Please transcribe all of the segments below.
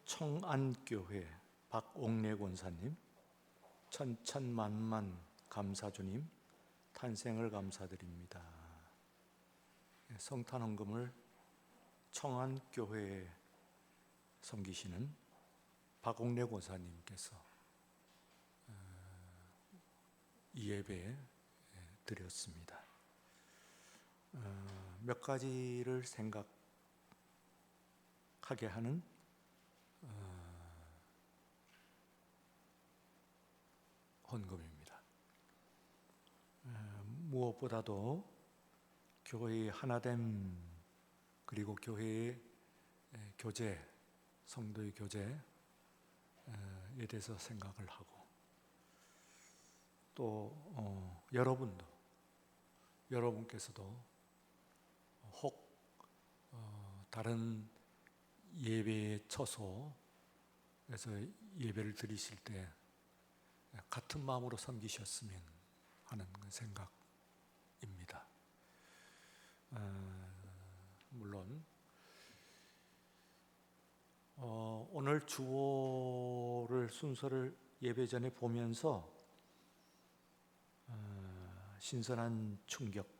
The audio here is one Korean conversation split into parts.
청안교회 박옥래 권사님, 천천만만 감사주님, 탄생을 감사드립니다. 성탄 헌금을 청안교회에 섬기시는 박옥래 권사님께서 이 예배에 드렸습니다. 몇 가지를 생각하게 하는 헌금입니다. 무엇보다도 교회의 하나됨, 그리고 교회의 교제, 성도의 교제에 대해서 생각을 하고, 또 여러분께서도 혹 다른 예배의 처소에서 예배를 드리실 때 같은 마음으로 섬기셨으면 하는 생각입니다. 물론 오늘 주보를 순서를 예배 전에 보면서 신선한 충격이었습니다.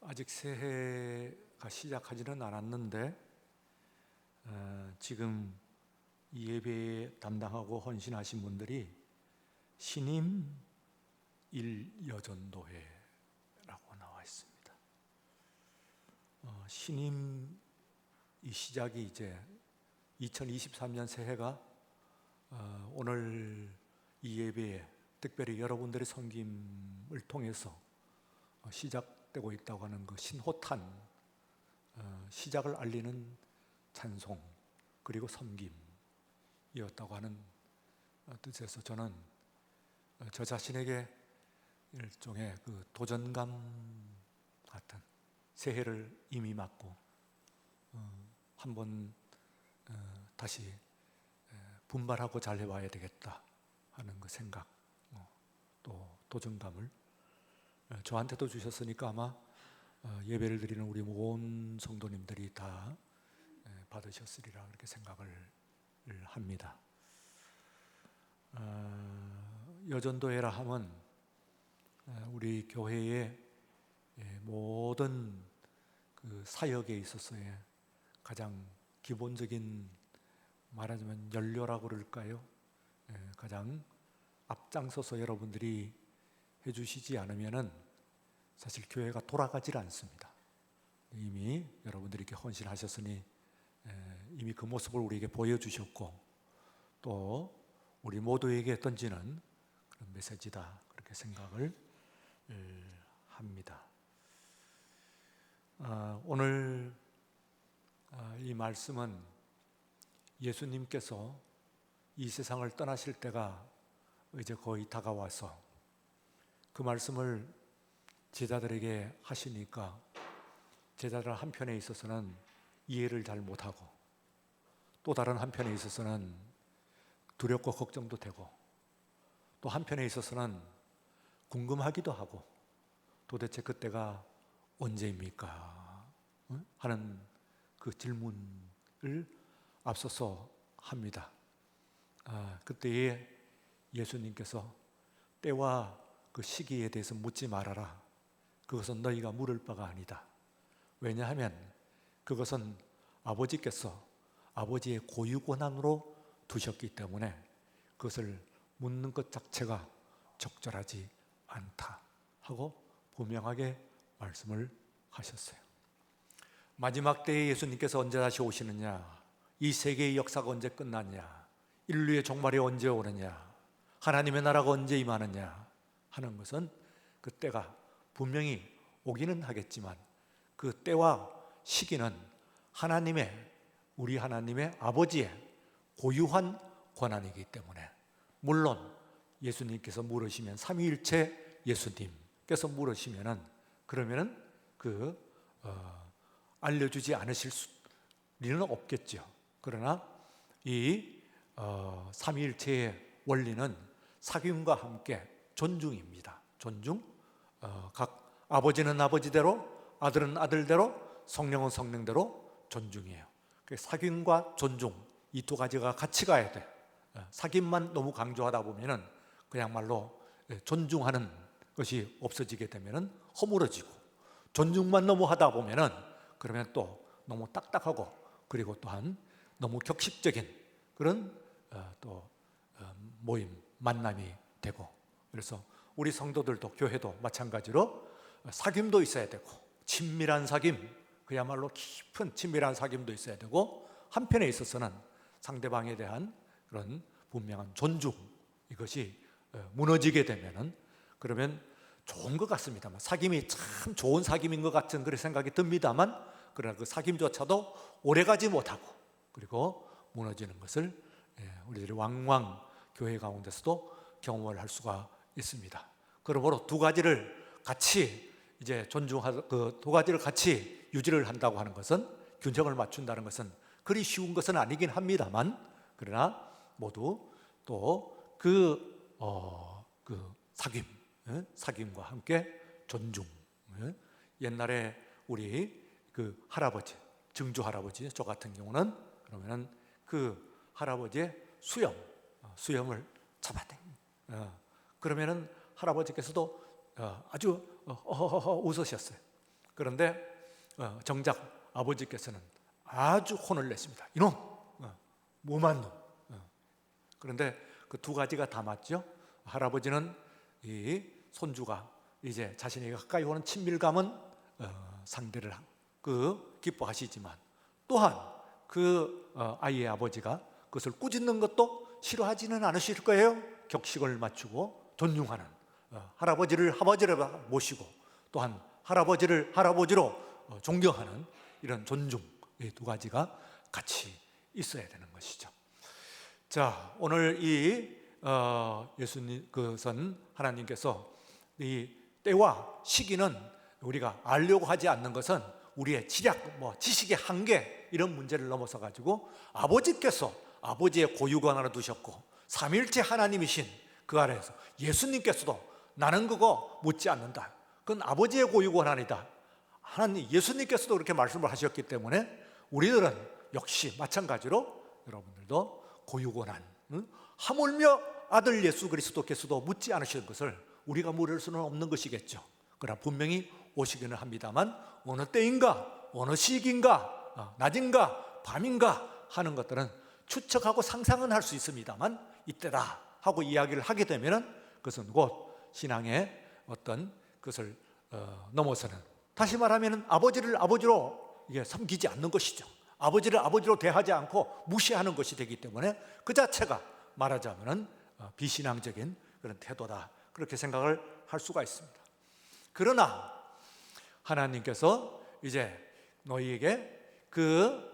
아직 새해가 시작하지는 않았는데 지금 이 예배에 담당하고 헌신하신 분들이 신임 1여전도회라고 나와 있습니다. 신임 이 시작이 이제 2023년 새해가 오늘 이 예배에 특별히 여러분들의 섬김을 통해서 시작되고 있다고 하는 그 신호탄, 시작을 알리는 찬송 그리고 섬김이었다고 하는 뜻에서 저는 저 자신에게 일종의 그 도전감 같은 새해를 이미 맞고 한번 다시 분발하고 잘해봐야 되겠다 하는 그 생각, 또 도전감을 저한테도 주셨으니까 아마 예배를 드리는 우리 모든 성도님들이 다 받으셨으리라 그렇게 생각을 합니다. 여전도회라 하면 우리 교회의 모든 그 사역에 있어서의 가장 기본적인, 말하자면 연료라고 그럴까요? 가장 앞장서서 여러분들이 해주시지 않으면은 사실 교회가 돌아가질 않습니다. 이미 여러분들이 이렇게 헌신하셨으니 이미 그 모습을 우리에게 보여주셨고, 또 우리 모두에게 던지는 그런 메시지다 그렇게 생각을 합니다. 오늘 이 말씀은 예수님께서 이 세상을 떠나실 때가 이제 거의 다가와서 그 말씀을 제자들에게 하시니까 제자들 한편에 있어서는 이해를 잘 못하고, 또 다른 한편에 있어서는 두렵고 걱정도 되고, 또 한편에 있어서는 궁금하기도 하고, 도대체 그때가 언제입니까? 하는 그 질문을 앞서서 합니다. 그때에 예수님께서 때와 그 시기에 대해서 묻지 말아라. 그것은 너희가 물을 바가 아니다. 왜냐하면 그것은 아버지께서 아버지의 고유 권한으로 두셨기 때문에 그것을 묻는 것 자체가 적절하지 않다 하고 분명하게 말씀을 하셨어요. 마지막 때에 예수님께서 언제 다시 오시느냐, 이 세계의 역사가 언제 끝나냐, 인류의 종말이 언제 오느냐, 하나님의 나라가 언제 임하느냐 하는 것은 그 때가 분명히 오기는 하겠지만 그 때와 시기는 우리 하나님의 아버지의 고유한 권한이기 때문에, 물론 예수님께서 물으시면, 삼위일체 예수님께서 물으시면은 그러면은 알려주지 않으실 리는 없겠죠. 그러나 이 삼위일체의 원리는 사귐과 함께 존중입니다. 존중. 각 아버지는 아버지대로, 아들은 아들대로, 성령은 성령대로 존중이에요. 사귐과 존중, 이 두 가지가 같이 가야 돼. 사귐만 너무 강조하다 보면은 그냥말로 존중하는 것이 없어지게 되면은 허물어지고, 존중만 너무 하다 보면은 그러면 또 너무 딱딱하고, 그리고 또한 너무 격식적인 그런 모임, 만남이 되고, 그래서 우리 성도들도, 교회도 마찬가지로 사귐도 있어야 되고, 친밀한 사귐, 그야말로 깊은 친밀한 사귐도 있어야 되고, 한편에 있어서는 상대방에 대한 그런 분명한 존중, 이것이 무너지게 되면은 그러면 좋은 것 같습니다만, 사귐이 참 좋은 사귐인 것 같은 그런 생각이 듭니다만, 그러나 그 사귐조차도 오래가지 못하고 그리고 무너지는 것을 우리들이 왕왕 교회 가운데서도 경험을 할 수가 있습니다. 그러므로 두 가지를 같이 이제 그 두 가지를 같이 유지를 한다고 하는 것은, 균형을 맞춘다는 것은 그리 쉬운 것은 아니긴 합니다만, 그러나 모두 또 사귐과 함께 존중. 옛날에 우리 그 할아버지, 증조 할아버지, 저 같은 경우는 그러면은 그 할아버지의 수염을 잡아당. 그러면은 할아버지께서도 아주 웃으셨어요. 그런데 정작 아버지께서는 아주 혼을 냈습니다. 이놈, 뭐만 놈. 그런데 그 두 가지가 다 맞죠. 할아버지는 이 손주가 이제 자신에게 가까이 오는 친밀감은 상대를 기뻐하시지만, 또한 그 아이의 아버지가 그것을 꾸짖는 것도 싫어하지는 않으실 거예요. 격식을 맞추고 존중하는, 할아버지를 모시고, 또한 할아버지를 할아버지로 존경하는 이런 존중, 이 두 가지가 같이 있어야 되는 것이죠. 자, 오늘 이 예수님 그선 하나님께서 이 때와 시기는 우리가 알려고 하지 않는 것은 우리의 지식의 한계, 이런 문제를 넘어서 가지고 아버지께서 아버지의 고유관 하나 두셨고, 삼위일체 하나님이신 그 아래에서 예수님께서도 나는 그거 묻지 않는다, 그건 아버지의 고유관 아니다, 하나님 예수님께서도 그렇게 말씀을 하셨기 때문에 우리들은 역시 마찬가지로 여러분들도 고유고난, 하물며 아들 예수 그리스도께서도 묻지 않으신 것을 우리가 물을 수는 없는 것이겠죠. 그러나 분명히 오시기는 합니다만, 어느 때인가, 어느 시기인가, 낮인가, 밤인가 하는 것들은 추측하고 상상은 할 수 있습니다만, 이때다 하고 이야기를 하게 되면은 그것은 곧 신앙의 어떤 것을 넘어서는, 다시 말하면 아버지를 아버지로 섬기지 않는 것이죠. 아버지를 아버지로 대하지 않고 무시하는 것이 되기 때문에 그 자체가 말하자면 비신앙적인 그런 태도다, 그렇게 생각을 할 수가 있습니다. 그러나 하나님께서 이제 너희에게 그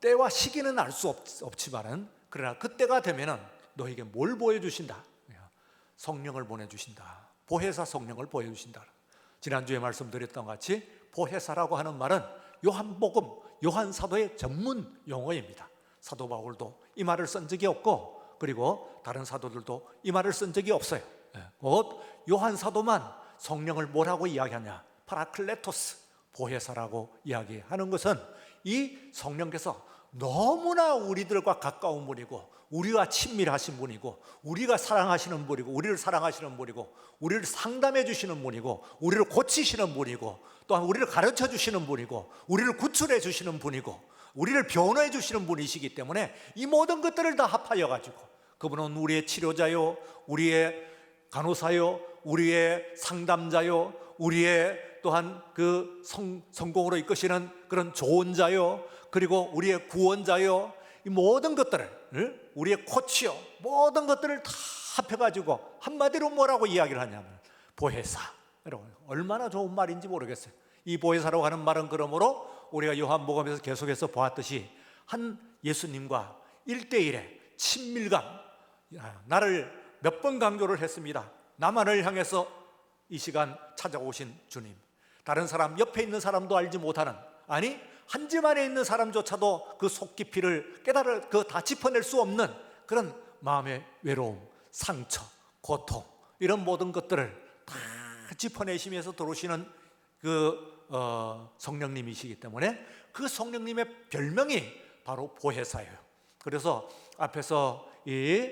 때와 시기는 알 수 없지만은, 그러나 그때가 되면은 너희에게 뭘 보여주신다? 성령을 보내주신다. 보혜사 성령을 보여주신다. 지난주에 말씀드렸던 것 같이 보혜사라고 하는 말은 요한 사도의 전문 용어입니다. 사도 바울도 이 말을 쓴 적이 없고, 그리고 다른 사도들도 이 말을 쓴 적이 없어요. 곧 요한 사도만 성령을 뭐라고 이야기하냐? 파라클레토스, 보혜사라고 이야기하는 것은 이 성령께서 너무나 우리들과 가까운 분이고, 우리와 친밀하신 분이고, 우리가 사랑하시는 분이고, 우리를 사랑하시는 분이고, 우리를 상담해 주시는 분이고, 우리를 고치시는 분이고, 또한 우리를 가르쳐 주시는 분이고, 우리를 구출해 주시는 분이고, 우리를 변호해 주시는 분이시기 때문에 이 모든 것들을 다 합하여 가지고 그분은 우리의 치료자요, 우리의 간호사요, 우리의 상담자요, 우리의 또한 그 성공으로 이끄시는 그런 조언자요, 그리고 우리의 구원자요, 이 모든 것들을, 우리의 코치요, 모든 것들을 다 합해가지고 한마디로 뭐라고 이야기를 하냐면 보혜사. 여러분, 얼마나 좋은 말인지 모르겠어요. 이 보혜사라고 하는 말은 그러므로 우리가 요한복음에서 계속해서 보았듯이 한 예수님과 1대1의 친밀감, 나를 몇 번 강조를 했습니다. 나만을 향해서 이 시간 찾아오신 주님, 다른 사람, 옆에 있는 사람도 알지 못하는, 아니 한 집 안에 있는 사람조차도 그 속 깊이를 다 짚어낼 수 없는 그런 마음의 외로움, 상처, 고통, 이런 모든 것들을 다 짚어내시면서 들어오시는 그 성령님이시기 때문에 그 성령님의 별명이 바로 보혜사예요. 그래서 앞에서 이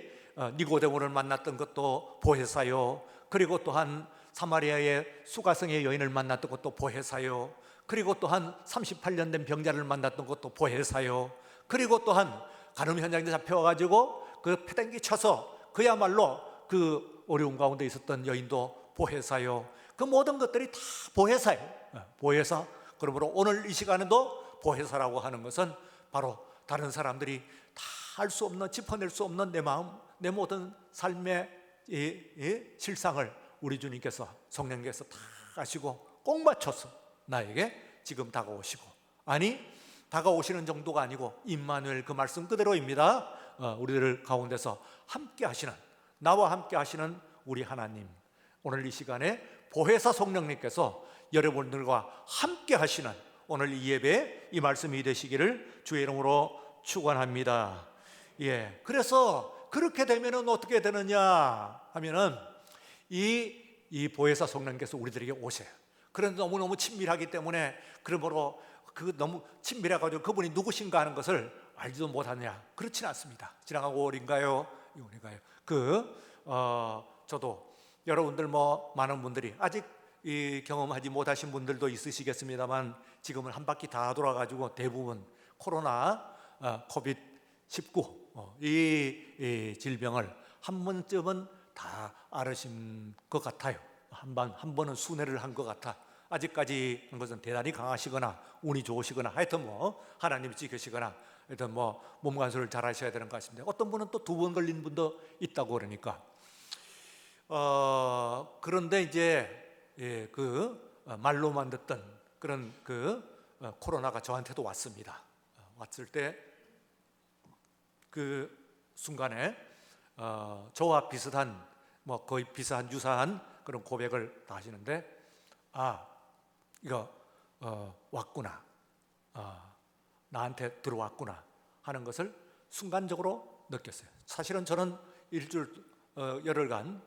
니고데모를 만났던 것도 보혜사요. 그리고 또한 사마리아의 수가성의 여인을 만났던 것도 보혜사요. 그리고 또한 38년 된 병자를 만났던 것도 보혜사요. 그리고 또한 간음 현장에 잡혀가지고 그 패댕기 쳐서 그야말로 그 어려운 가운데 있었던 여인도 보혜사요. 그 모든 것들이 다 보혜사예요. 보혜사. 그러므로 오늘 이 시간에도 보혜사라고 하는 것은 바로 다른 사람들이 다 알 수 없는, 짚어낼 수 없는 내 마음, 내 모든 삶의 이 실상을 우리 주님께서, 성령께서 다 아시고 꼭 맞춰서 나에게 지금 다가오시고, 아니 다가오시는 정도가 아니고 임마누엘 그 말씀 그대로입니다. 우리들 가운데서 함께 하시는, 나와 함께 하시는 우리 하나님, 오늘 이 시간에 보혜사 성령님께서 여러분들과 함께 하시는 오늘 이 예배, 이 말씀이 되시기를 주의 이름으로 축원합니다. 예, 그래서 그렇게 되면은 어떻게 되느냐 하면은 이 보혜사 성령께서 우리들에게 오세요. 그런데 너무너무 친밀하기 때문에, 그러므로 그 너무 친밀해가지고 그분이 누구신가 하는 것을 알지도 못하느냐, 그렇지는 않습니다. 지나간 5월인가요? 6월인가요? 저도 여러분들 많은 분들이 아직 이 경험하지 못하신 분들도 있으시겠습니다만, 지금은 한 바퀴 다 돌아가지고 대부분 코로나, 코비드19 이 질병을 한 번쯤은 다 알으신 것 같아요. 한 번은 순회를 한 것 같아. 아직까지 한 것은 대단히 강하시거나 운이 좋으시거나, 하여튼 하나님이 지키시거나, 하여튼 몸 간수를 잘 하셔야 되는 것 같습니다. 어떤 분은 또 2번 걸린 분도 있다고 그러니까. 그런데 이제 그 말로만 듣던 그런 코로나가 저한테도 왔습니다. 왔을 때 그 순간에 저와 비슷한, 거의 비슷한 유사한 그런 고백을 다 하시는데, 이거 왔구나, 나한테 들어왔구나 하는 것을 순간적으로 느꼈어요. 사실은 저는 일주일 열흘간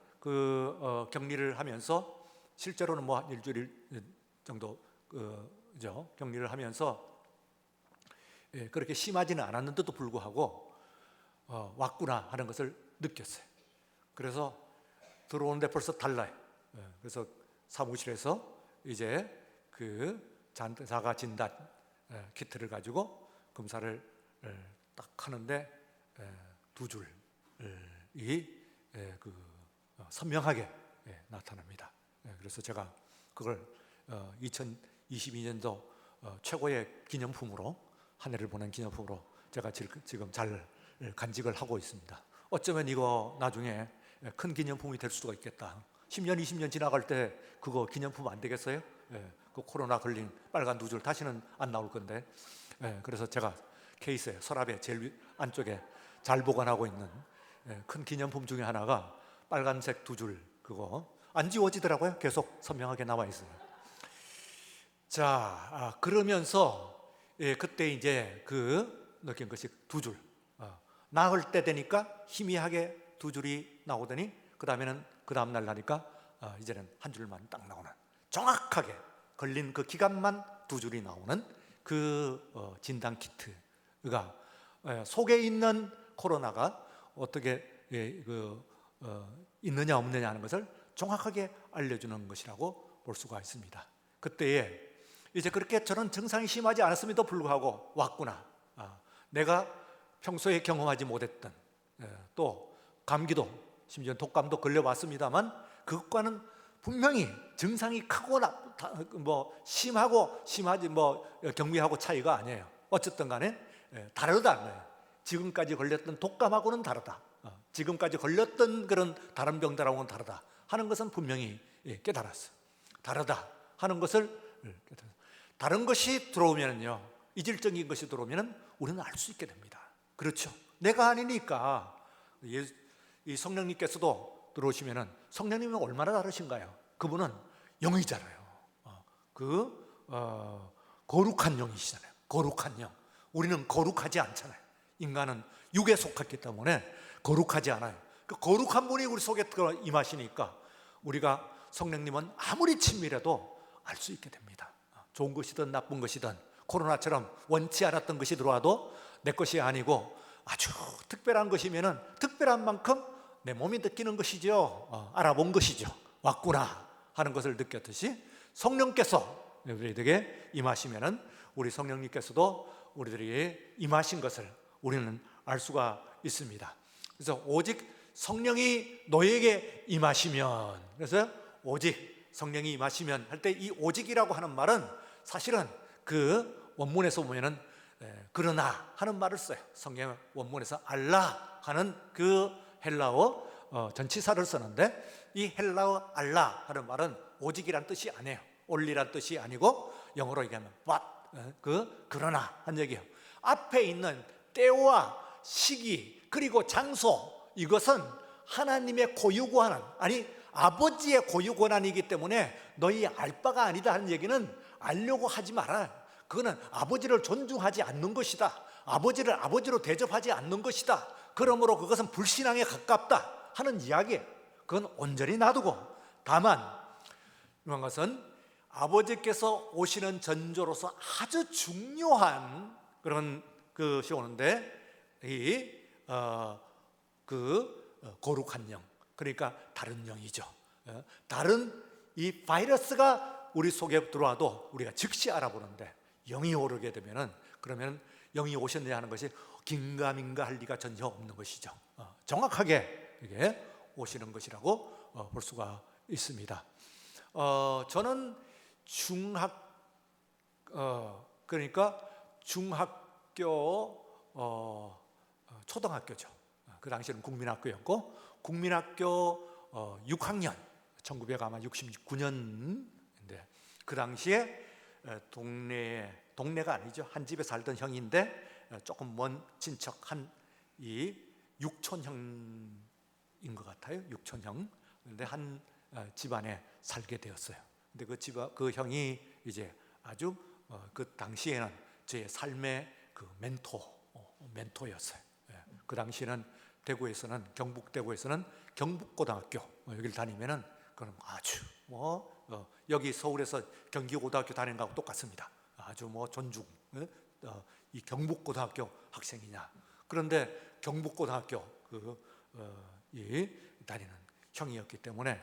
격리를 하면서, 실제로는 한 일주일 정도 격리를 하면서 그렇게 심하지는 않았는데도 불구하고 왔구나 하는 것을 느꼈어요. 그래서 들어오는데 벌써 달라요. 그래서 사무실에서 이제 자가 진단 키트를 가지고 검사를 딱 하는데 2줄이 선명하게 나타납니다. 그래서 제가 그걸 2022년도 최고의 기념품으로, 한 해를 보낸 기념품으로 제가 지금 잘 간직을 하고 있습니다. 어쩌면 이거 나중에 큰 기념품이 될 수도 있겠다. 10년, 20년 지나갈 때 그거 기념품 안 되겠어요? 그 코로나 걸린 빨간 2줄 다시는 안 나올 건데. 그래서 제가 케이스에, 서랍에 제일 안쪽에 잘 보관하고 있는 큰 기념품 중에 하나가 빨간색 2줄, 그거 안 지워지더라고요. 계속 선명하게 나와 있어요. 자, 그러면서 그때 이제 느낀 것이 2줄. 나을 때 되니까 희미하게 2줄이 나오더니, 그 다음 날 나니까 이제는 한 줄만 딱 나오는, 정확하게 걸린 그 기간만 2줄이 나오는 진단 키트가 속에 있는 코로나가 어떻게 있느냐 없느냐 하는 것을 정확하게 알려주는 것이라고 볼 수가 있습니다. 그때에 이제 그렇게 저는 증상이 심하지 않았음에도 불구하고 왔구나. 내가 평소에 경험하지 못했던, 또 감기도, 심지어 독감도 걸려봤습니다만, 그것과는 분명히 증상이 크고 심하고 심하지 경미하고 차이가 아니에요. 어쨌든 간에 다르다. 지금까지 걸렸던 독감하고는 다르다. 지금까지 걸렸던 그런 다른 병들하고는 다르다 하는 것은 분명히 깨달았어요. 다르다 하는 것을 깨달았어요. 다른 것이 들어오면요, 이질적인 것이 들어오면 우리는 알 수 있게 됩니다. 그렇죠. 내가 아니니까. 이 성령님께서도 들어오시면은, 성령님은 얼마나 다르신가요? 그분은 영이잖아요. 거룩한 영이시잖아요. 거룩한 영. 우리는 거룩하지 않잖아요. 인간은 육에 속했기 때문에 거룩하지 않아요. 그 거룩한 분이 우리 속에 임하시니까 우리가 성령님은 아무리 친밀해도 알 수 있게 됩니다. 좋은 것이든 나쁜 것이든 코로나처럼 원치 않았던 것이 들어와도 내 것이 아니고 아주 특별한 것이면은 특별한 만큼 내 몸이 느끼는 것이죠. 알아본 것이죠. 왔구나 하는 것을 느꼈듯이 성령께서 우리에게 임하시면은 우리 성령님께서도 우리들에게 임하신 것을 우리는 알 수가 있습니다. 그래서 오직 성령이 너에게 임하시면, 그래서 오직 성령이 임하시면 할 때 이 오직이라고 하는 말은 사실은 그 원문에서 보면은 그러나 하는 말을 써요. 성경 원문에서 알라 하는 그 헬라어 전치사를 쓰는데, 이 헬라어 알라 하는 말은 오직이란 뜻이 아니에요. only란 뜻이 아니고 영어로 얘기하면 but, 그러나 한 얘기예요. 앞에 있는 때와 시기 그리고 장소, 이것은 하나님의 고유 권한, 아니 아버지의 고유 권한이기 때문에 너희 알 바가 아니다 하는 얘기는 알려고 하지 마라. 그거는 아버지를 존중하지 않는 것이다. 아버지를 아버지로 대접하지 않는 것이다. 그러므로 그것은 불신앙에 가깝다 하는 이야기예요. 그건 온전히 놔두고, 다만 이런 것은 아버지께서 오시는 전조로서 아주 중요한 그런 것이 오는데, 거룩한 영, 그러니까 다른 영이죠. 다른 이 바이러스가 우리 속에 들어와도 우리가 즉시 알아보는데, 영이 오르게 되면은, 그러면 영이 오셨느냐 하는 것이 긴가민가 할 리가 전혀 없는 것이죠. 정확하게 이게 오시는 것이라고 볼 수가 있습니다. 저는 그러니까 중학교, 초등학교죠. 그 당시에는 국민학교였고, 국민학교 6학년, 1969년인데 그 당시에 동네가 아니죠. 한 집에 살던 형인데 조금 먼 친척 이 육촌형인 것 같아요. 육촌형. 그런데 한 집안에 살게 되었어요. 근데 그 형이 이제 아주 그 당시에는 제 삶의 그 멘토였어요. 그 당시에는 대구에서는, 경북대구에서는 경북고등학교 여기를 다니면은 그럼 아주 여기 서울에서 경기고등학교 다니는 거하고 똑같습니다. 아주 존중, 이 경북고등학교 학생이냐. 그런데 경북고등학교 다니는 형이었기 때문에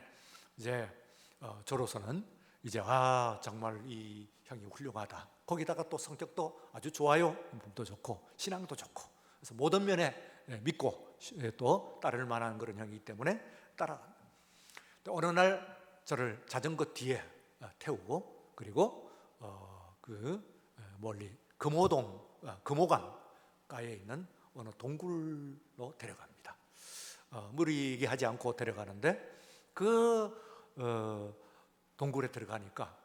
이제 저로서는 이제 정말 이 형이 훌륭하다. 거기다가 또 성격도 아주 좋아요. 몸도 좋고 신앙도 좋고, 그래서 모든 면에 믿고 또 따를 만한 그런 형이기 때문에 따라갑니다. 어느 날 저를 자전거 뒤에 태우고, 그리고 멀리 금호강가에 있는 어느 동굴로 데려갑니다. 무리게 하지 않고 데려가는데, 동굴에 들어가니까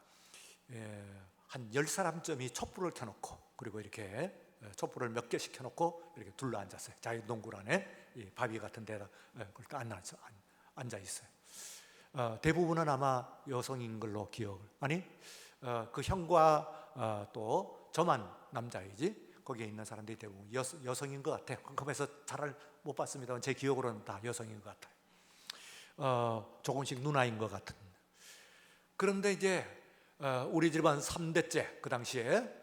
한 10사람쯤이 촛불을 켜놓고, 그리고 이렇게 촛불을 몇 개씩 켜놓고 이렇게 둘러 앉았어요. 자기 동굴 안에 이 바위 같은 데다 앉아 있어요. 대부분은 아마 여성인 걸로 그 형과 또 저만 남자이지, 거기에 있는 사람들이 대부분 여성인 것 같아요. 컴컴해서 잘 못 봤습니다만 제 기억으로는 다 여성인 것 같아요. 조금씩 누나인 것 같은. 그런데 이제 우리 집안 3대째, 그 당시에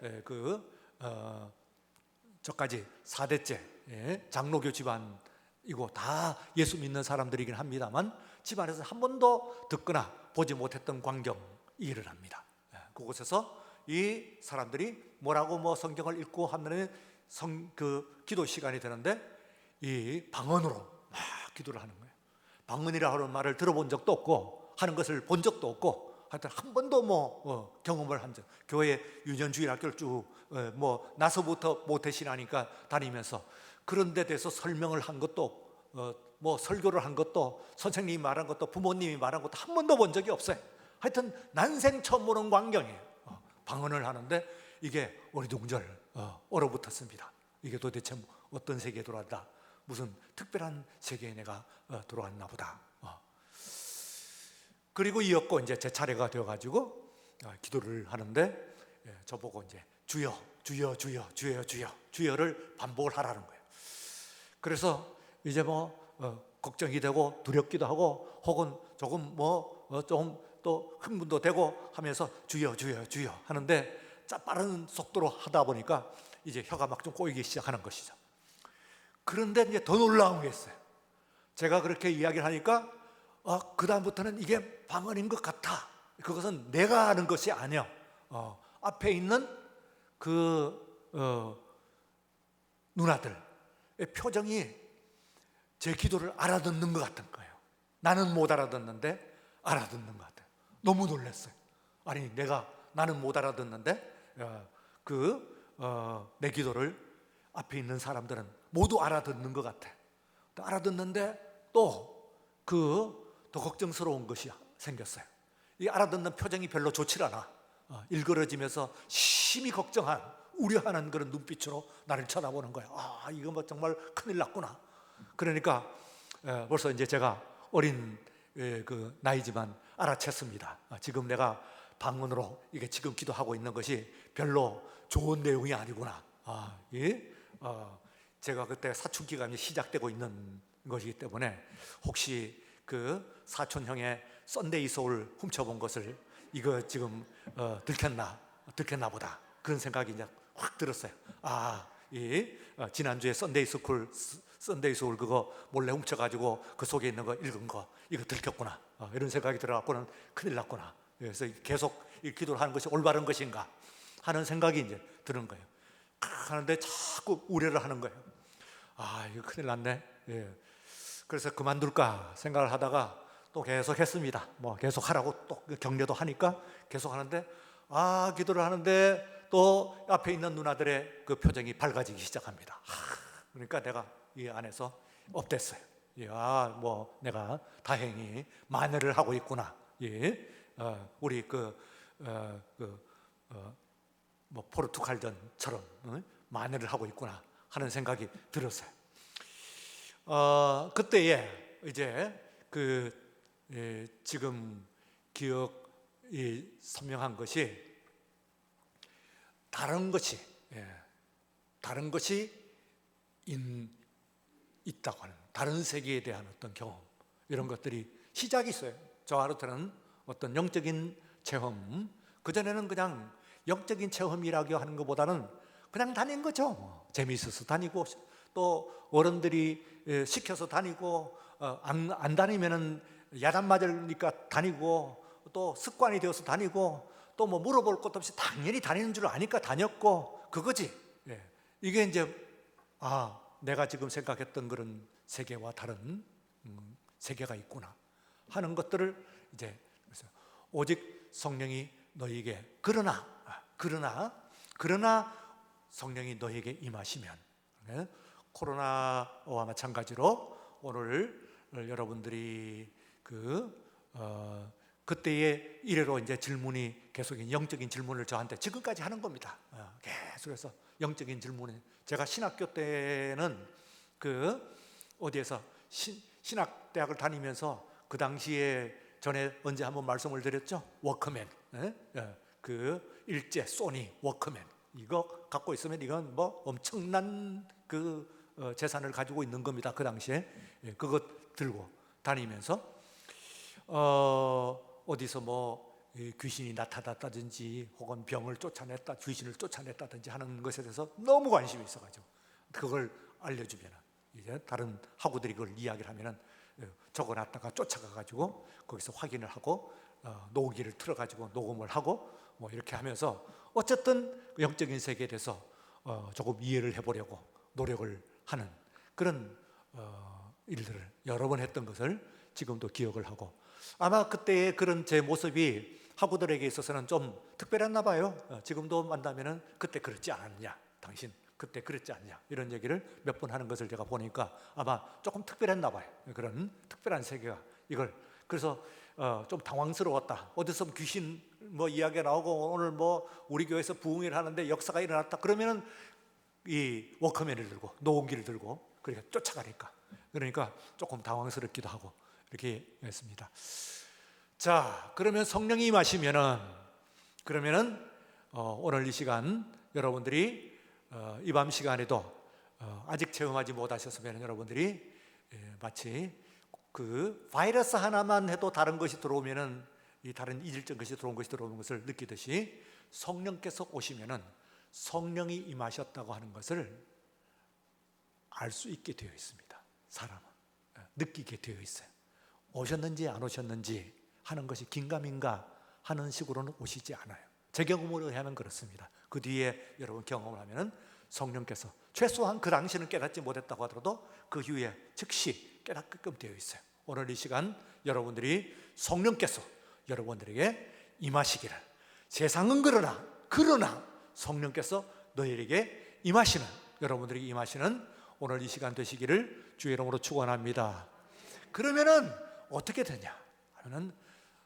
저까지 4대째 장로교 집안이고 다 예수 믿는 사람들이긴 합니다만, 집안에서 한 번도 듣거나 보지 못했던 광경이 일어납니다. 그곳에서 이 사람들이 뭐라고 성경을 읽고 하면 기도 시간이 되는데, 이 방언으로 막 기도를 하는 거예요. 방언이라 하는 말을 들어본 적도 없고 하는 것을 본 적도 없고, 하여튼 한 번도 경험을 한 적. 교회 유년주일 학교를 쭉 나서부터 모태신하니까 다니면서 그런 데 대해서 설명을 한 것도, 설교를 한 것도, 선생님이 말한 것도, 부모님이 말한 것도 한 번도 본 적이 없어요. 하여튼 난생 처음 보는 광경이에요. 방언을 하는데 이게 어리둥절 얼어붙었습니다. 이게 도대체 어떤 세계에 들어왔다, 무슨 특별한 세계에 내가 들어왔나 보다. 그리고 이었고 이제 제 차례가 되어가지고 기도를 하는데, 저보고 이제 주여, 주여, 주여, 주여, 주여, 주여를 반복을 하라는 거예요. 그래서 이제 걱정이 되고 두렵기도 하고, 혹은 조금 조금 또 흥분도 되고 하면서 주여, 주여, 주여 하는데, 빠른 속도로 하다 보니까 이제 혀가 막 좀 꼬이기 시작하는 것이죠. 그런데 이제 더 놀라운 게 있어요. 제가 그렇게 이야기를 하니까 그 다음부터는 이게 방언인 것 같아. 그것은 내가 아는 것이 아니야. 앞에 있는 그 누나들의 표정이 제 기도를 알아듣는 것 같은 거예요. 나는 못 알아듣는데 알아듣는 것 같아요. 너무 놀랐어요. 아니 나는 못 알아듣는데 내 기도를 앞에 있는 사람들은 모두 알아듣는 것 같아. 알아듣는데 또 더 걱정스러운 것이 생겼어요. 이 알아듣는 표정이 별로 좋지 않아. 일그러지면서 심히 걱정한, 우려하는 그런 눈빛으로 나를 쳐다보는 거야. 이거 뭐 정말 큰일 났구나. 그러니까 벌써 이제 제가 어린 그 나이지만 알아챘습니다. 지금 내가 방언으로 이게 지금 기도하고 있는 것이 별로 좋은 내용이 아니구나. 제가 그때 사춘기가 시작되고 있는 것이기 때문에 혹시 그 사촌형의 썬데이 소울 훔쳐본 것을 이거 지금 들켰나 보다. 그런 생각이 이제 확 들었어요. 지난주에 썬데이 소울 그거 몰래 훔쳐가지고 그 속에 있는 거 읽은 거 이거 들켰구나. 이런 생각이 들어갖고는 큰일 났구나. 그래서 계속 이 기도를 하는 것이 올바른 것인가 하는 생각이 이제 드는 거예요. 하는데 자꾸 우려를 하는 거예요. 이거 큰일 났네. 그래서 그만둘까 생각을 하다가 또 계속 했습니다. 계속 하라고 또 격려도 하니까 계속 하는데 기도를 하는데 또 앞에 있는 누나들의 그 표정이 밝아지기 시작합니다. 그러니까 내가 이 안에서 업됐어요. 내가 다행히 만회를 하고 있구나. 우리 포르투갈전처럼 만회를 하고 있구나 하는 생각이 들었어요. 그때에 이제 지금 기억이 선명한 것이 다른 것이 있다고 하는 다른 세계에 대한 어떤 경험, 이런 것들이 시작이 있어요. 저한테는 어떤 영적인 체험, 그전에는 그냥 영적인 체험이라고 하는 것보다는 그냥 다닌 거죠. 재미있어서 다니고 또 어른들이 시켜서 다니고 안 다니면은 야단 맞으니까 다니고 또 습관이 되어서 다니고 또 뭐 물어볼 것도 없이 당연히 다니는 줄 아니까 다녔고 그거지. 이게 이제 내가 지금 생각했던 그런 세계와 다른 세계가 있구나 하는 것들을 이제 오직 성령이 너희에게 그러나 성령이 너희에게 임하시면, 코로나와 마찬가지로 오늘 여러분들이 그때의 이래로 이제 질문이 계속 영적인 질문을 저한테 지금까지 하는 겁니다. 계속해서 영적인 질문을, 제가 신학교 때는 어디에서 신학대학을 다니면서 그 당시에 전에 언제 한번 말씀을 드렸죠? 워크맨, 일제 소니 워크맨 이거 갖고 있으면 이건 뭐 엄청난 재산을 가지고 있는 겁니다. 그 당시에 그것 들고 다니면서 어디서 뭐 귀신이 나타났다든지 혹은 병을 쫓아냈다, 귀신을 쫓아냈다든지 하는 것에 대해서 너무 관심이 있어가지고 그걸 알려주면 이제 다른 학우들이 그걸 이야기를 하면은 적어놨다가 쫓아가가지고 거기서 확인을 하고 녹음기를 틀어가지고 녹음을 하고 뭐 이렇게 하면서 어쨌든 영적인 세계에 대해서 조금 이해를 해보려고 노력을 하는 그런 일들을 여러 번 했던 것을 지금도 기억을 하고, 아마 그때의 그런 제 모습이 학우들에게 있어서는 좀 특별했나 봐요. 지금도 만나면은 그때 그랬지 않았냐, 당신 그때 그랬지 않냐, 이런 얘기를 몇 번 하는 것을 제가 보니까 아마 조금 특별했나 봐요. 그런 특별한 세계가 이걸, 그래서 좀 당황스러웠다. 어디서 귀신 뭐 이야기가 나오고 오늘 뭐 우리 교회에서 부흥회를 하는데 역사가 일어났다 그러면은 이 워크맨을 들고 녹음기를 들고 그러니까 쫓아가니까, 그러니까 조금 당황스럽기도 하고 이렇게 했습니다. 자, 그러면 성령이 임하시면은 그러면은 오늘 이 시간 여러분들이 이 밤 시간에도 아직 체험하지 못하셨으면 여러분들이 마치 그 바이러스 하나만 해도 다른 것이 들어오면은 이 다른 이질적 것이 들어온 것이 들어오는 것을 느끼듯이 성령께서 오시면은 성령이 임하셨다고 하는 것을 알 수 있게 되어 있습니다. 사람은 느끼게 되어 있어요. 오셨는지 안 오셨는지 하는 것이 긴가민가 하는 식으로는 오시지 않아요. 제 경험으로 하면 그렇습니다. 그 뒤에 여러분 경험을 하면은 성령께서 최소한 그 당시는 깨닫지 못했다고 하더라도 그 후에 즉시 깨닫게끔 되어 있어요. 오늘 이 시간 여러분들이 성령께서 여러분들에게 임하시기를, 세상은 그러나 성령께서 너희에게 임하시는, 여러분들에게 임하시는 오늘 이 시간 되시기를 주의 이름으로 축원합니다. 그러면은 어떻게 되냐 하면은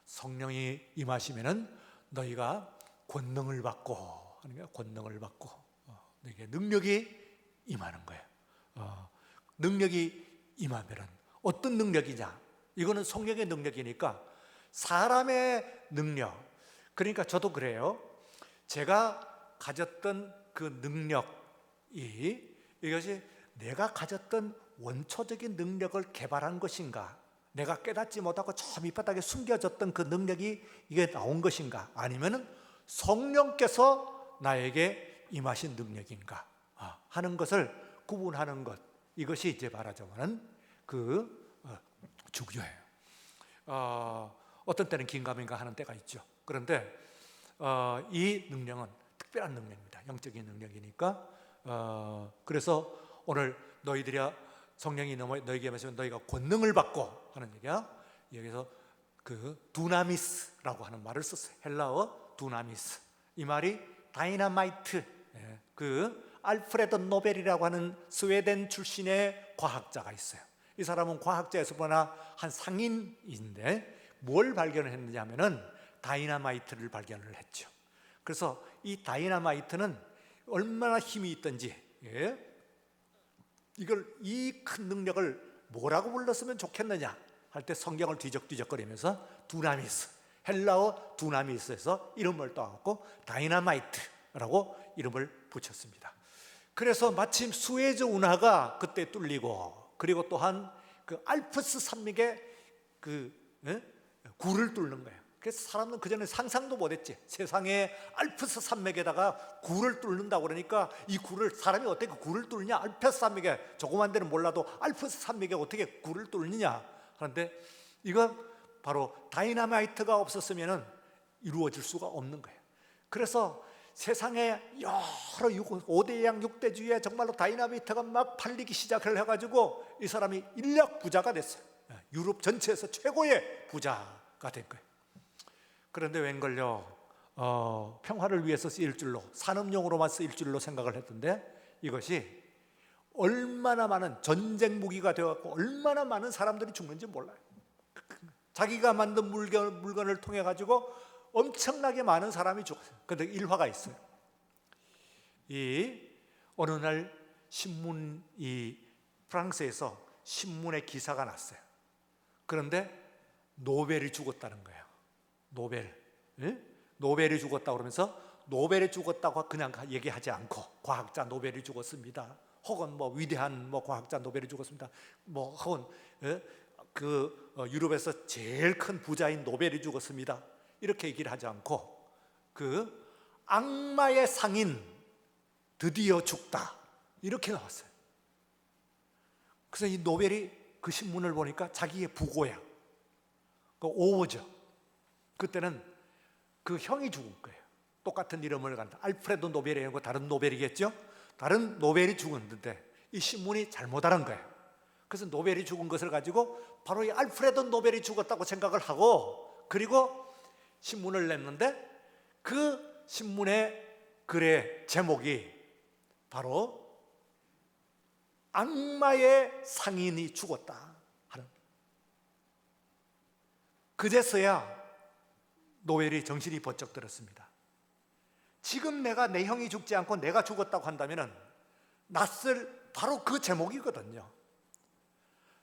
성령이 임하시면은 너희가 권능을 받고 하는 거야. 권능을 받고 너희에게 능력이 임하는 거예요. 능력이 임하면은 어떤 능력이냐? 이거는 성령의 능력이니까 사람의 능력. 그러니까 저도 그래요. 제가 가졌던 그 능력이 이것이 내가 가졌던 원초적인 능력을 개발한 것인가, 내가 깨닫지 못하고 저 밑바닥에 숨겨졌던 그 능력이 이게 나온 것인가, 아니면은 성령께서 나에게 임하신 능력인가 하는 것을 구분하는 것, 이것이 이제 말하자면 중요해요. 어떤 때는 긴가민가 하는 때가 있죠. 그런데 이 능력은 특별한 능력입니다. 영적인 능력이니까. 그래서 오늘 너희들이 성령이 너희에게 임하시면 너희가 권능을 받고 하는 얘기야. 여기서 그 두나미스라고 하는 말을 썼어요. 헬라어 두나미스. 이 말이 다이나마이트. 그 알프레드 노벨이라고 하는 스웨덴 출신의 과학자가 있어요. 이 사람은 과학자에서 보나 한 상인인데 뭘 발견을 했느냐 하면은 다이나마이트를 발견을 했죠. 그래서 이 다이나마이트는 얼마나 힘이 있던지, 이걸 이 큰 능력을 뭐라고 불렀으면 좋겠느냐 할 때 성경을 뒤적뒤적거리면서 두나미스, 헬라어 두나미스에서 이름을 따갖고 다이나마이트라고 이름을 붙였습니다. 그래서 마침 수에즈 운하가 그때 뚫리고, 그리고 또한 그 알프스 산맥에 굴을 뚫는 거예요. 그래서 사람은 그전에 상상도 못했지. 세상에 알프스 산맥에다가 굴을 뚫는다고 그러니까 이 굴을 사람이 어떻게 굴을 뚫느냐, 알프스 산맥에, 조그만 데는 몰라도 알프스 산맥에 어떻게 굴을 뚫느냐 하는데, 이건 바로 다이나마이트가 없었으면 이루어질 수가 없는 거예요. 그래서 세상에 여러 5대양 6대주의에 정말로 다이나마이트가 막 팔리기 시작을 해가지고 이 사람이 인력 부자가 됐어요. 유럽 전체에서 최고의 부자가 된 거예요. 그런데 웬걸요, 평화를 위해서 쓰일 줄로, 산업용으로만 쓰일 줄로 생각을 했던데, 이것이 얼마나 많은 전쟁 무기가 되어갖고 얼마나 많은 사람들이 죽는지 몰라요. 자기가 만든 물건을 통해 가지고 엄청나게 많은 사람이 죽었어요. 그런데 일화가 있어요. 어느 날 프랑스에서 신문에 기사가 났어요. 그런데 노벨이 죽었다는 거예요. 노벨이 죽었다고 그러면서, 노벨이 죽었다고 그냥 얘기하지 않고 과학자 노벨이 죽었습니다, 혹은 위대한 과학자 노벨이 죽었습니다, 혹은 유럽에서 제일 큰 부자인 노벨이 죽었습니다, 이렇게 얘기를 하지 않고 그 악마의 상인 드디어 죽다 이렇게 나왔어요. 그래서 이 노벨이 그 신문을 보니까 자기의 부고야, 오워죠. 그때는 그 형이 죽은 거예요. 똑같은 이름을 간다. 알프레드 노벨이 아니고 다른 노벨이겠죠. 다른 노벨이 죽었는데 이 신문이 잘못 알은 거예요. 그래서 노벨이 죽은 것을 가지고 바로 이 알프레드 노벨이 죽었다고 생각을 하고, 그리고 신문을 냈는데 그 신문의 글의 제목이 바로 악마의 상인이 죽었다 하는. 그제서야 노벨이 정신이 번쩍 들었습니다. 지금 내가 내 형이 죽지 않고 내가 죽었다고 한다면 낯설 바로 그 제목이거든요.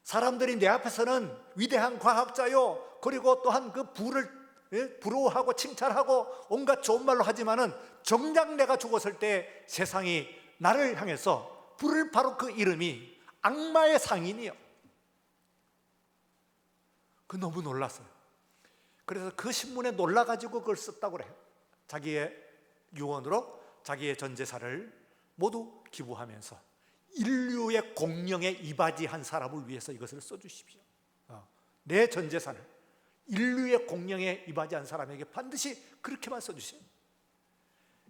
사람들이 내 앞에서는 위대한 과학자요, 그리고 또한 그 부를 부러워하고 칭찬하고 온갖 좋은 말로 하지만은 정작 내가 죽었을 때 세상이 나를 향해서 부를 바로 그 이름이 악마의 상인이요. 그 너무 놀랐어요. 그래서 그 신문에 놀라가지고 그걸 썼다고 그래요. 자기의 유언으로 자기의 전 재산을 모두 기부하면서 인류의 공령에 이바지한 사람을 위해서 이것을 써주십시오. 내 전 재산을 인류의 공령에 이바지한 사람에게 반드시 그렇게만 써주세요.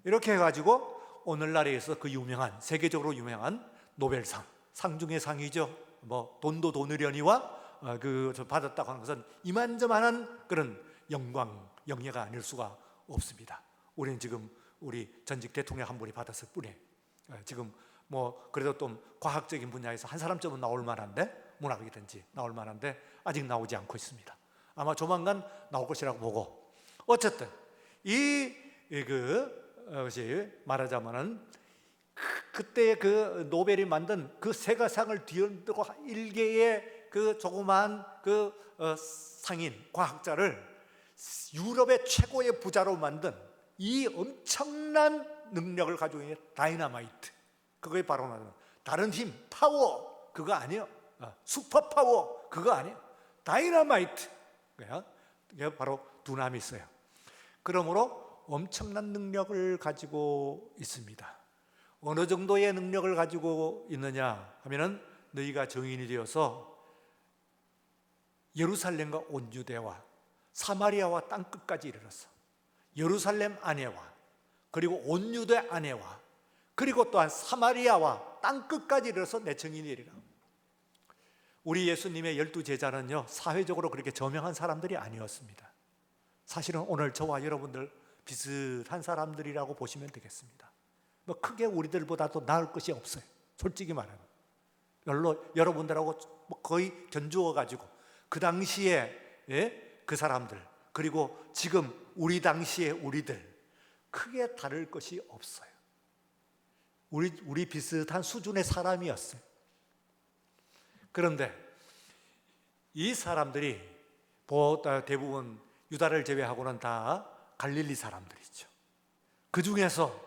이렇게 해가지고 오늘날에 있어서 그 유명한, 세계적으로 유명한 노벨상, 상 중의 상이죠. 뭐 돈도 돈으려니와 받았다고 하는 것은 이만저만한 그런 영광, 영예가 아닐 수가 없습니다. 우리는 지금 우리 전직 대통령 한 분이 받았을 뿐이에요. 지금 뭐 그래도 좀 과학적인 분야에서 한 사람쯤은 나올 만한데, 문학이든지 나올 만한데 아직 나오지 않고 있습니다. 아마 조만간 나올 것이라고 보고, 어쨌든 것이 말하자면은 그때 그 노벨이 만든 그 세계상을 뒤흔들고 일개의 그 조그마한 상인 과학자를 유럽의 최고의 부자로 만든 이 엄청난 능력을 가지고 있는 다이너마이트, 그거에 바로 다른 힘, 파워 그거 아니에요. 슈퍼 파워 그거 아니에요. 다이너마이트, 그게 바로 두나미스예요. 그러므로 엄청난 능력을 가지고 있습니다. 어느 정도의 능력을 가지고 있느냐 하면은, 너희가 정인이 되어서 예루살렘과 온 유대와 사마리아와 땅끝까지 이르렀어. 예루살렘 안에와 그리고 온 유대 안에와 그리고 또한 사마리아와 땅끝까지 이르러서 내 증인이 되리라. 우리 예수님의 12제자는요 사회적으로 그렇게 저명한 사람들이 아니었습니다. 사실은 오늘 저와 여러분들 비슷한 사람들이라고 보시면 되겠습니다. 뭐 크게 우리들보다도 나을 것이 없어요. 솔직히 말하면 별로 여러분들하고 거의 견주어 가지고 그 당시에 그 사람들, 그리고 지금 우리 당시에 우리들 크게 다를 것이 없어요. 우리 비슷한 수준의 사람이었어요. 그런데 이 사람들이 대부분 유다를 제외하고는 다 갈릴리 사람들이죠. 그 중에서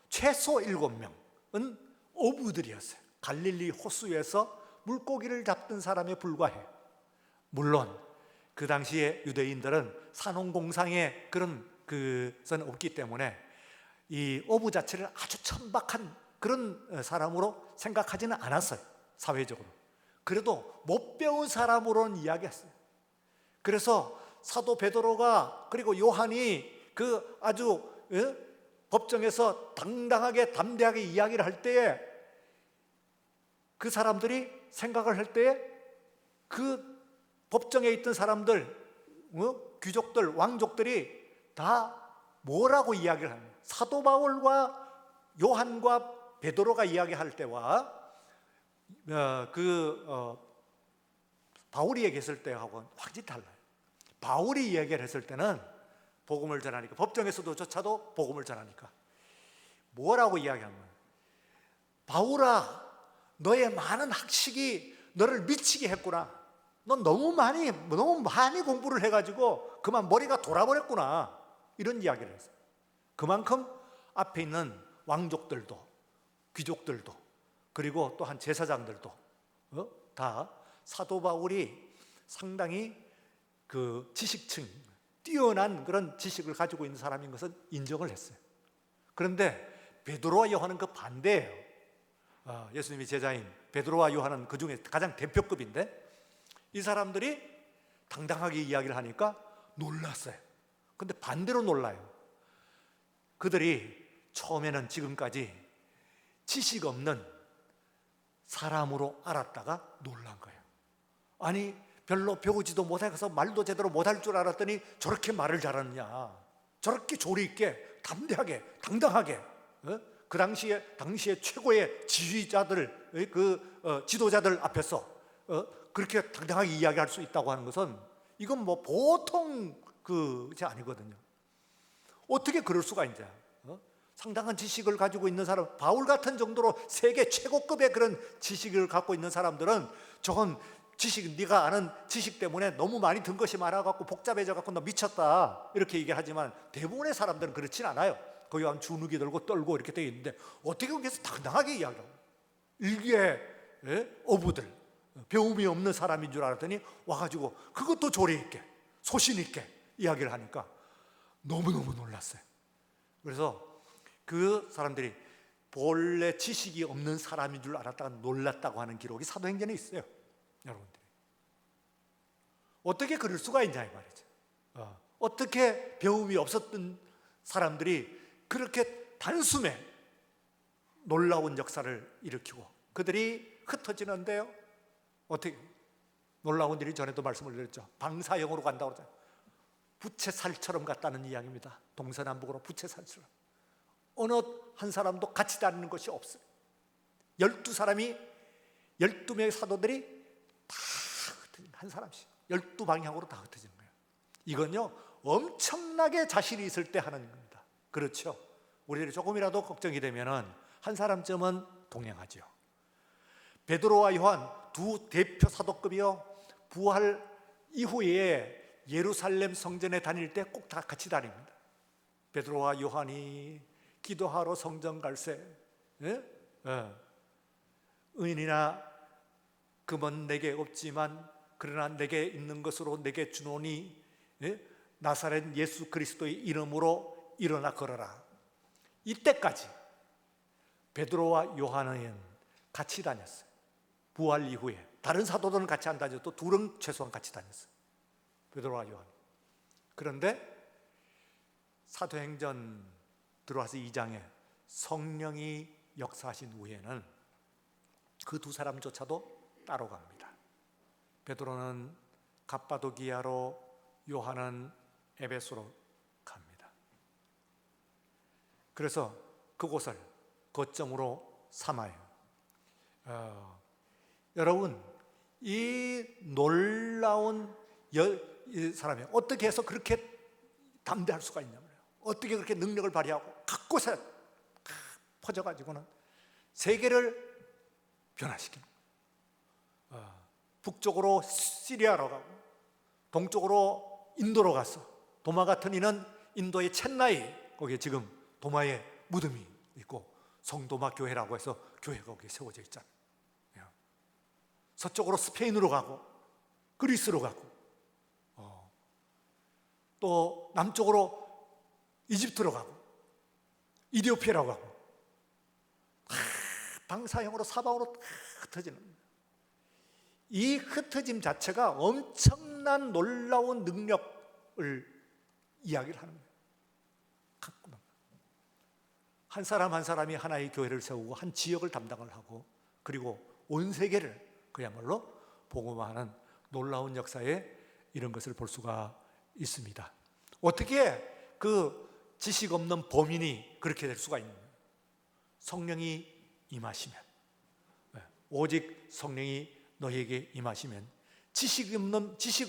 최소 7명은 어부들이었어요. 갈릴리 호수에서 물고기를 잡던 사람에 불과해요. 물론 그 당시에 유대인들은 산업공상에 그런 것은 없기 때문에 이 어부 자체를 아주 천박한 그런 사람으로 생각하지는 않았어요. 사회적으로. 그래도 못 배운 사람으로는 이야기했어요. 그래서 사도 베드로가 그리고 요한이 아주 법정에서 당당하게 담대하게 이야기를 할 때에 그 사람들이 생각을 할 때에 그 법정에 있던 사람들, 귀족들, 왕족들이 다 뭐라고 이야기를 합니까? 사도 바울과 요한과 베드로가 이야기할 때와 바울이 얘기했을 때하고는 확실히 달라요. 바울이 이야기를 했을 때는 복음을 전하니까, 법정에서도 조차도 복음을 전하니까 뭐라고 이야기하면, 바울아 너의 많은 학식이 너를 미치게 했구나. 넌 너무 많이 공부를 해가지고 그만 머리가 돌아버렸구나. 이런 이야기를 했어요. 그만큼 앞에 있는 왕족들도 귀족들도 그리고 또한 제사장들도 다 사도 바울이 상당히 그 지식층, 뛰어난 그런 지식을 가지고 있는 사람인 것은 인정을 했어요. 그런데 베드로와 요한은 그 반대예요. 예수님의 제자인 베드로와 요한은 그 중에 가장 대표급인데, 이 사람들이 당당하게 이야기를 하니까 놀랐어요. 근데 반대로 놀라요. 그들이 처음에는 지금까지 지식 없는 사람으로 알았다가 놀란 거예요. 아니 별로 배우지도 못해서 말도 제대로 못할 줄 알았더니 저렇게 말을 잘하느냐, 저렇게 조리 있게 담대하게 당당하게 그 당시에 최고의 지휘자들, 지도자들 앞에서 그렇게 당당하게 이야기할 수 있다고 하는 것은 이건 뭐 보통 그게 아니거든요. 어떻게 그럴 수가 있냐? 상당한 지식을 가지고 있는 사람, 바울 같은 정도로 세계 최고급의 그런 지식을 갖고 있는 사람들은 저건 지식, 네가 아는 지식 때문에 너무 많이 든 것이 많아갖고 복잡해져갖고 너 미쳤다 이렇게 얘기하지만, 대부분의 사람들은 그렇진 않아요. 거기 가면 주눅이 들고 떨고 이렇게 되어 있는데 어떻게 거기서 당당하게 이야기하고, 일개 어부들, 배움이 없는 사람인 줄 알았더니 와가지고 그것도 조리 있게 소신 있게 이야기를 하니까 너무너무 놀랐어요. 그래서 그 사람들이 본래 지식이 없는 사람인 줄 알았다가 놀랐다고 하는 기록이 사도행전에 있어요. 여러분들이 어떻게 그럴 수가 있냐 이 말이죠. 어떻게 배움이 없었던 사람들이 그렇게 단숨에 놀라운 역사를 일으키고 그들이 흩어지는데요, 어떻게 놀라운 일이, 전에도 말씀을 드렸죠. 방사형으로 간다고 그러죠. 부채살처럼 갔다는 이야기입니다. 동서남북으로 부채살처럼. 어느 한 사람도 같이 다니는 것이 없어요. 12사람이 12명의 사도들이 다 흩어진, 한 사람씩 12방향으로 다 흩어지는 거예요. 이건요 엄청나게 자신이 있을 때 하는 겁니다. 그렇죠. 우리들이 조금이라도 걱정이 되면은 한 사람쯤은 동행하죠. 베드로와 요한 두 대표 사도급이요, 부활 이후에 예루살렘 성전에 다닐 때 꼭 다 같이 다닙니다. 베드로와 요한이 기도하러 성전 갈새, 의인이나 금은 내게 없지만 그러나 내게 있는 것으로 내게 주노니 나사렛 예수 그리스도의 이름으로 일어나 걸어라. 이때까지 베드로와 요한은 같이 다녔어요. 부활 이후에 다른 사도들은 같이 안 다녀도 둘은 최소한 같이 다녔어요, 베드로와 요한. 그런데 사도행전 들어와서 2장에 성령이 역사하신 후에는 그 두 사람조차도 따로 갑니다. 베드로는 갑바도기아로, 요한은 에베소로 갑니다. 그래서 그곳을 거점으로 삼아요. 여러분, 이 놀라운 이 사람이 어떻게 해서 그렇게 담대할 수가 있냐면, 어떻게 그렇게 능력을 발휘하고 곳곳에 퍼져가지고는 세계를 변화시키는 거예요. 북쪽으로 시리아로 가고 동쪽으로 인도로 가서 도마 같은 이는 인도의 첸나이, 거기에 지금 도마의 무덤이 있고 성도마 교회라고 해서 교회가 거기에 세워져 있잖아요. 서쪽으로 스페인으로 가고 그리스로 가고 또 남쪽으로 이집트로 가고 이디오피아로 가고 방사형으로 사방으로 흩어지는, 이 흩어짐 자체가 엄청난 놀라운 능력을 이야기를 하는 거예요. 한 사람 한 사람이 하나의 교회를 세우고 한 지역을 담당을 하고 그리고 온 세계를 그야말로 복음화하는 놀라운 역사에 이런 것을 볼 수가 있습니다. 어떻게 그 지식 없는 범인이 그렇게 될 수가 있느냐? 성령이 임하시면, 오직 성령이 너희에게 임하시면 지식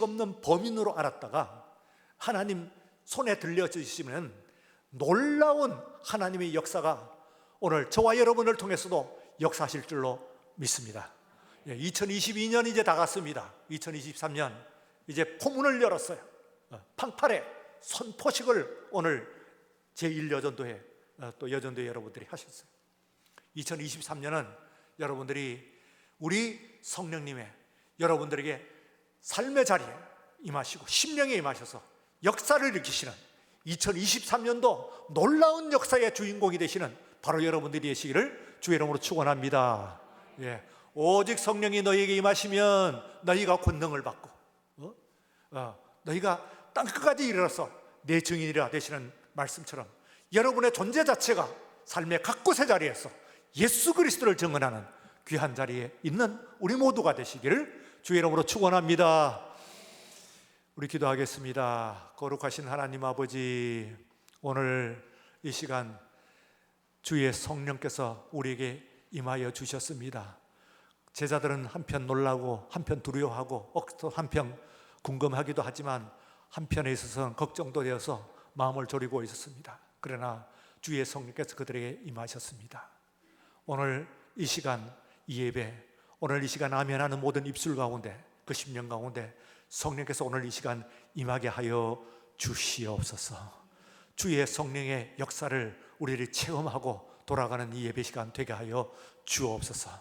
없는 범인으로 알았다가 하나님 손에 들려주시면 놀라운 하나님의 역사가 오늘 저와 여러분을 통해서도 역사하실 줄로 믿습니다. 2022년 이제 다 갔습니다. 2023년 이제 포문을 열었어요. 팡팔의 선포식을 오늘 제1여전도회 또 여전도회 여러분들이 하셨어요. 2023년은 여러분들이 우리 성령님의 여러분들에게 삶의 자리에 임하시고 심령에 임하셔서 역사를 일으키시는 2023년도 놀라운 역사의 주인공이 되시는 바로 여러분들이 되시기를 주의 이름으로 축원합니다. 오직 성령이 너희에게 임하시면 너희가 권능을 받고 너희가 땅끝까지 이르러서 내 증인이라 되시는 말씀처럼 여러분의 존재 자체가 삶의 각 곳의 자리에서 예수 그리스도를 증언하는 귀한 자리에 있는 우리 모두가 되시기를 주의 이름으로 축원합니다. 우리 기도하겠습니다. 거룩하신 하나님 아버지, 오늘 이 시간 주의 성령께서 우리에게 임하여 주셨습니다. 제자들은 한편 놀라고 한편 두려워하고 한편 궁금하기도 하지만 한편에 있어서는 걱정도 되어서 마음을 졸이고 있었습니다. 그러나 주의 성령께서 그들에게 임하셨습니다. 오늘 이 시간 이 예배, 오늘 이 시간 아멘하는 모든 입술 가운데 그 심령 가운데 성령께서 오늘 이 시간 임하게 하여 주시옵소서. 주의 성령의 역사를 우리를 체험하고 돌아가는 이 예배 시간 되게 하여 주옵소서.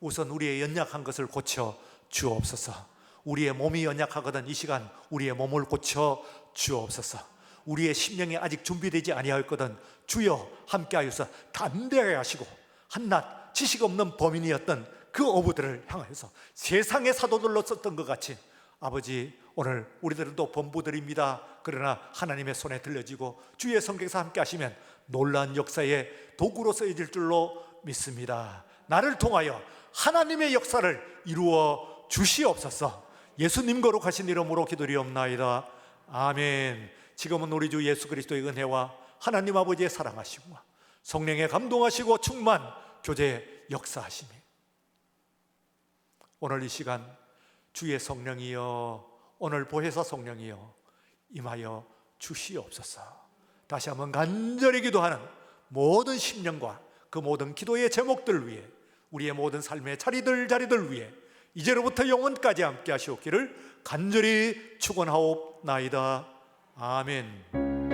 우선 우리의 연약한 것을 고쳐 주옵소서. 우리의 몸이 연약하거든 이 시간 우리의 몸을 고쳐 주옵소서. 우리의 심령이 아직 준비되지 아니하였거든 주여 함께하여서 담대하게 하시고 한낱 지식 없는 범인이었던 그 어부들을 향하여서 세상의 사도들로 썼던 것 같이 아버지 오늘 우리들은 또 범부들입니다. 그러나 하나님의 손에 들려지고 주의 성령께서 함께 하시면 놀라운 역사의 도구로 쓰여질 줄로 믿습니다. 나를 통하여 하나님의 역사를 이루어 주시옵소서. 예수님 거룩하신 이름으로 기도리옵나이다. 아멘. 지금은 우리 주 예수 그리스도의 은혜와 하나님 아버지의 사랑하심과 성령의 감동하시고 충만 교제 역사하심이 오늘 이 시간 주의 성령이여 오늘 보혜사 성령이여 임하여 주시옵소서. 다시 한번 간절히 기도하는 모든 심령과 그 모든 기도의 제목들 위해 우리의 모든 삶의 자리들 위해 이제로부터 영원까지 함께 하시옵기를 간절히 축원하옵나이다. 아멘.